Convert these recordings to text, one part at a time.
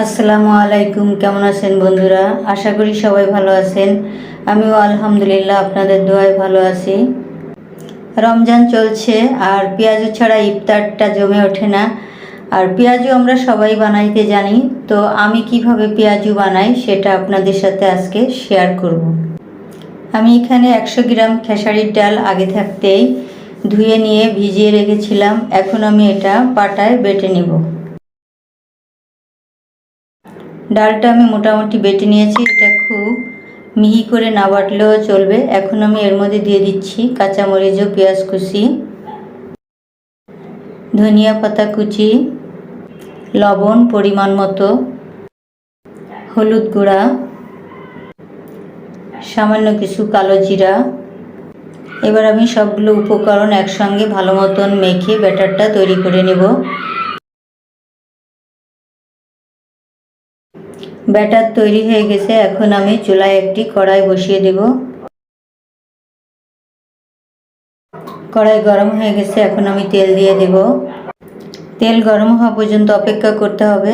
আসসালামু আলাইকুম। কেমন আছেন বন্ধুরা? আশা করি সবাই ভালো আছেন। আমিও আলহামদুলিল্লাহ আপনাদের দোয়ায় ভালো আছি। রমজান চলছে আর পেঁয়াজু ছাড়া ইফতারটা জমে ওঠে না। আর পেঁয়াজু আমরা সবাই বানাইতে জানি, তো আমি কিভাবে পেঁয়াজু বানাই সেটা আপনাদের সাথে আজকে শেয়ার করব। আমি এখানে 100 গ্রাম খেসারির ডাল আগে থাকতেই ধুয়ে নিয়ে ভিজিয়ে রেখেছিলাম। এখন আমি এটা পাটায় বেটে নেব। ডালটা আমি মোটামুটি বেটে নিয়েছি, এটা খুব মিহি করে না বাটলেও চলবে। এখন আমি এর মধ্যে দিয়ে দিচ্ছি কাঁচামরিচ ও পেঁয়াজ কুচি, ধনিয়া পাতা কুচি, লবণ পরিমাণ মতো, হলুদ গুঁড়া, সামান্য কিছু কালো জিরা। এবার আমি সবগুলো উপকরণ একসঙ্গে ভালো মতন মেখে ব্যাটারটা তৈরি করে নেব। ব্যাটার তৈরি হয়ে গেছে। এখন আমি চুলায় একটি কড়াই বসিয়ে দেব। কড়াই গরম হয়ে গেছে, এখন আমি তেল দিয়ে দেব। তেল গরম হওয়া পর্যন্ত অপেক্ষা করতে হবে।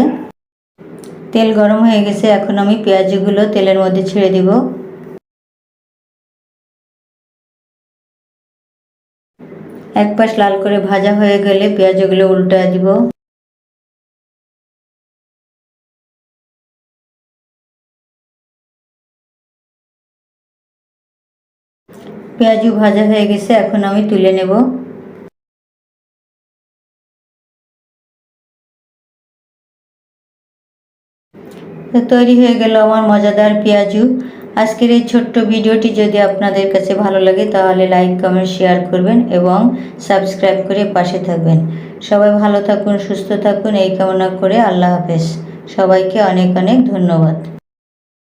তেল গরম হয়ে গেছে, এখন আমি পেঁয়াজগুলো তেলের মধ্যে ছেড়ে দেব। এক পাশ লাল করে ভাজা হয়ে গেলে পেঁয়াজগুলো উল্টে দিব। পেঁয়াজু ভাজা হয়ে গেছে, এখন আমি তুলে নেব। তৈরি হয়ে গেল আমার মজাদার পেঁয়াজু। আজকের এই ছোট্ট ভিডিওটি যদি আপনাদের কাছে ভালো লাগে তাহলে লাইক কমেন্ট শেয়ার করবেন এবং সাবস্ক্রাইব করে পাশে থাকবেন। সবাই ভালো থাকুন, সুস্থ থাকুন এই কামনা করে আল্লাহ হাফেজ। সবাইকে অনেক অনেক ধন্যবাদ।